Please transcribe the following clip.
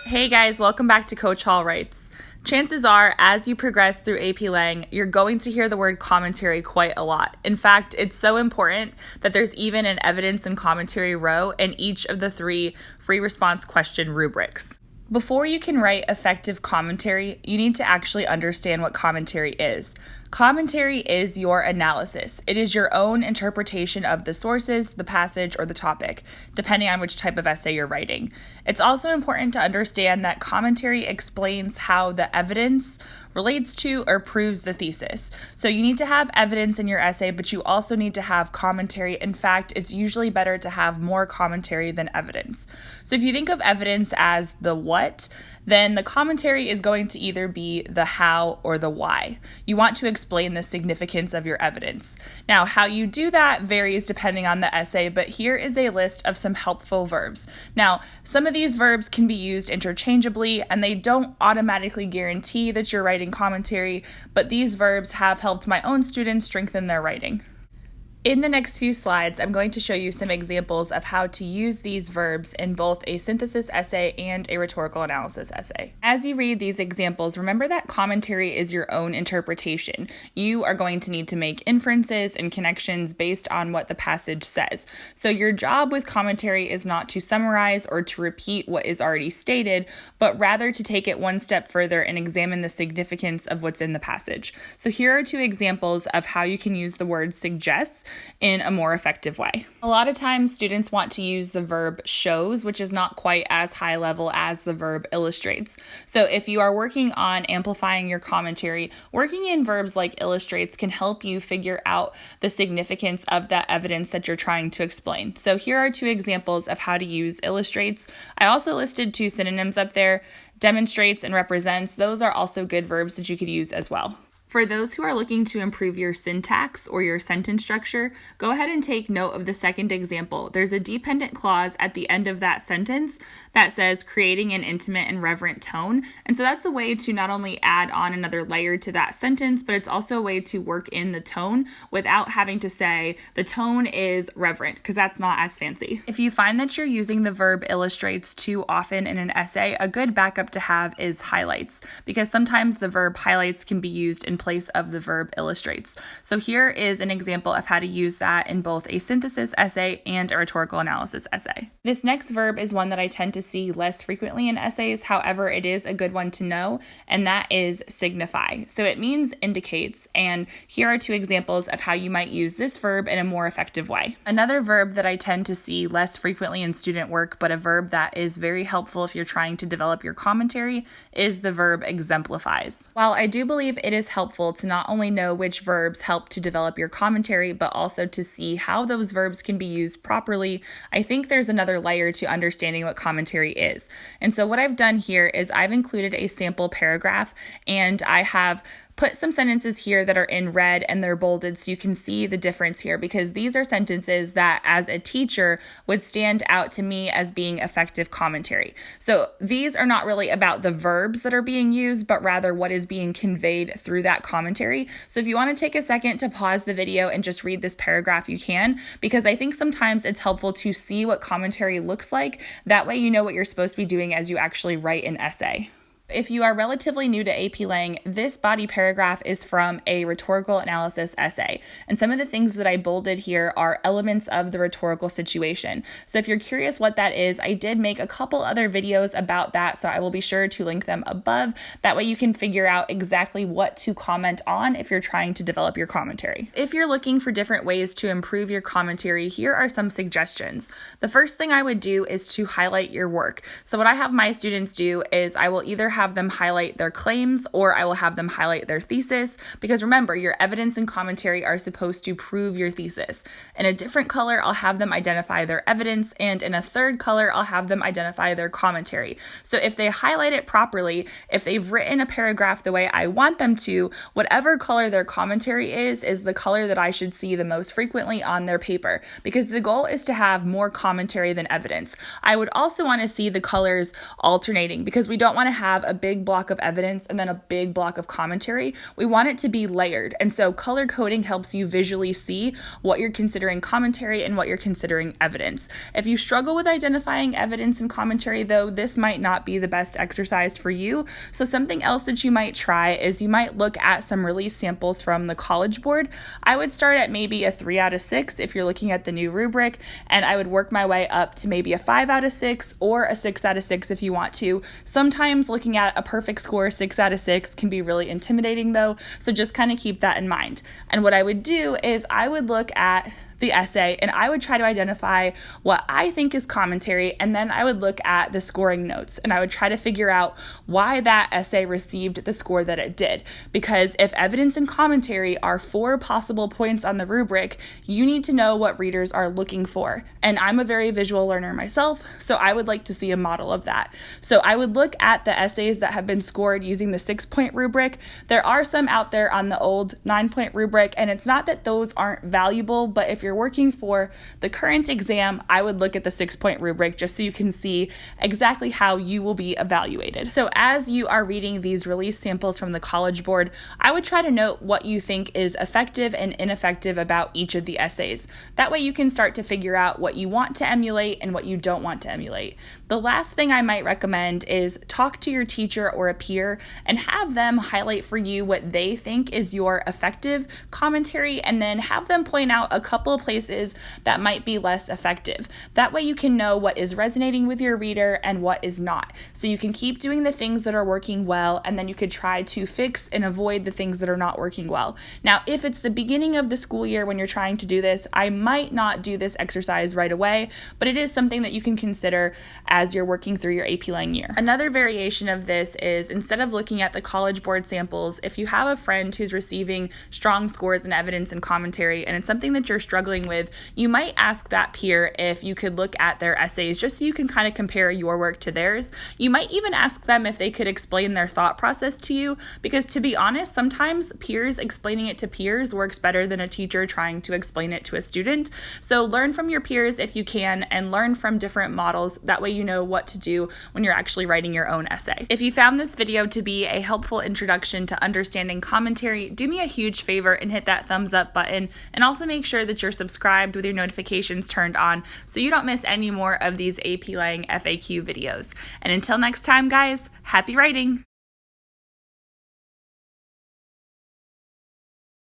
Hey guys, welcome back to Coach Hall Writes. Chances are, as you progress through AP Lang, you're going to hear the word commentary quite a lot. In fact, it's so important that there's even an evidence and commentary row in each of the 3 free response question rubrics. Before you can write effective commentary, you need to actually understand what commentary is. Commentary is your analysis. It is your own interpretation of the sources, the passage, or the topic, depending on which type of essay you're writing. It's also important to understand that commentary explains how the evidence relates to or proves the thesis. So you need to have evidence in your essay, but you also need to have commentary. In fact, it's usually better to have more commentary than evidence. So if you think of evidence as the what, then the commentary is going to either be the how or the why. You want to explain the significance of your evidence. Now, how you do that varies depending on the essay, but here is a list of some helpful verbs. Now, some of these verbs can be used interchangeably, and they don't automatically guarantee that you're writing commentary, but these verbs have helped my own students strengthen their writing. In the next few slides, I'm going to show you some examples of how to use these verbs in both a synthesis essay and a rhetorical analysis essay. As you read these examples, remember that commentary is your own interpretation. You are going to need to make inferences and connections based on what the passage says. So your job with commentary is not to summarize or to repeat what is already stated, but rather to take it one step further and examine the significance of what's in the passage. So here are 2 examples of how you can use the word suggests in a more effective way. A lot of times students want to use the verb shows, which is not quite as high level as the verb illustrates. So if you are working on amplifying your commentary, working in verbs like illustrates can help you figure out the significance of that evidence that you're trying to explain. So here are 2 examples of how to use illustrates. I also listed 2 synonyms up there, demonstrates and represents. Those are also good verbs that you could use as well. For those who are looking to improve your syntax or your sentence structure, go ahead and take note of the second example. There's a dependent clause at the end of that sentence that says creating an intimate and reverent tone. And so that's a way to not only add on another layer to that sentence, but it's also a way to work in the tone without having to say the tone is reverent, because that's not as fancy. If you find that you're using the verb illustrates too often in an essay, a good backup to have is highlights, because sometimes the verb highlights can be used in place of the verb illustrates. So here is an example of how to use that in both a synthesis essay and a rhetorical analysis essay. This next verb is one that I tend to see less frequently in essays. However, it is a good one to know, and that is signify. So it means indicates, and here are 2 examples of how you might use this verb in a more effective way. Another verb that I tend to see less frequently in student work, but a verb that is very helpful if you're trying to develop your commentary, is the verb exemplifies. While I do believe it is helpful to not only know which verbs help to develop your commentary, but also to see how those verbs can be used properly, I think there's another layer to understanding what commentary is. And so what I've done here is I've included a sample paragraph, and I have put some sentences here that are in red and they're bolded so you can see the difference here, because these are sentences that as a teacher would stand out to me as being effective commentary. So these are not really about the verbs that are being used, but rather what is being conveyed through that commentary. So if you want to take a second to pause the video and just read this paragraph, you can, because I think sometimes it's helpful to see what commentary looks like. That way you know what you're supposed to be doing as you actually write an essay. If you are relatively new to AP Lang, this body paragraph is from a rhetorical analysis essay. And some of the things that I bolded here are elements of the rhetorical situation. So if you're curious what that is, I did make a couple other videos about that, so I will be sure to link them above. That way you can figure out exactly what to comment on if you're trying to develop your commentary. If you're looking for different ways to improve your commentary, here are some suggestions. The first thing I would do is to highlight your work. So what I have my students do is I will either have them highlight their claims or I will have them highlight their thesis, because remember, your evidence and commentary are supposed to prove your thesis. In a different color, I'll have them identify their evidence, and in a third color, I'll have them identify their commentary. So if they highlight it properly, if they've written a paragraph the way I want them to, whatever color their commentary is the color that I should see the most frequently on their paper, because the goal is to have more commentary than evidence. I would also want to see the colors alternating, because we don't want to have a big block of evidence and then a big block of commentary, we want it to be layered. And so color coding helps you visually see what you're considering commentary and what you're considering evidence. If you struggle with identifying evidence and commentary, though, this might not be the best exercise for you. So something else that you might try is you might look at some release samples from the College Board. I would start at maybe a 3 out of 6 if you're looking at the new rubric, and I would work my way up to maybe a 5 out of 6 or a 6 out of 6 if you want to. Sometimes looking at a perfect score, 6 out of 6, can be really intimidating though, so just kind of keep that in mind. And what I would do is I would look at the essay and I would try to identify what I think is commentary, and then I would look at the scoring notes and I would try to figure out why that essay received the score that it did. Because if evidence and commentary are 4 possible points on the rubric, you need to know what readers are looking for. And I'm a very visual learner myself, so I would like to see a model of that. So I would look at the essays that have been scored using the 6-point rubric. There are some out there on the old 9-point rubric, and it's not that those aren't valuable, but if you're working for the current exam, I would look at the 6-point rubric just so you can see exactly how you will be evaluated. So as you are reading these release samples from the College Board, I would try to note what you think is effective and ineffective about each of the essays. That way you can start to figure out what you want to emulate and what you don't want to emulate. The last thing I might recommend is talk to your teacher or a peer and have them highlight for you what they think is your effective commentary, and then have them point out a couple of places that might be less effective. That way you can know what is resonating with your reader and what is not. So you can keep doing the things that are working well, and then you could try to fix and avoid the things that are not working well. Now, if it's the beginning of the school year when you're trying to do this, I might not do this exercise right away, but it is something that you can consider as you're working through your AP Lang year. Another variation of this is, instead of looking at the College Board samples, if you have a friend who's receiving strong scores in evidence and commentary, and it's something that you're struggling with, you might ask that peer if you could look at their essays just so you can kind of compare your work to theirs. You might even ask them if they could explain their thought process to you, because to be honest, sometimes peers explaining it to peers works better than a teacher trying to explain it to a student. So learn from your peers if you can, and learn from different models. That way you know what to do when you're actually writing your own essay. If you found this video to be a helpful introduction to understanding commentary, do me a huge favor and hit that thumbs up button, and also make sure that you're subscribed with your notifications turned on so you don't miss any more of these AP Lang FAQ videos. And until next time, guys, happy writing!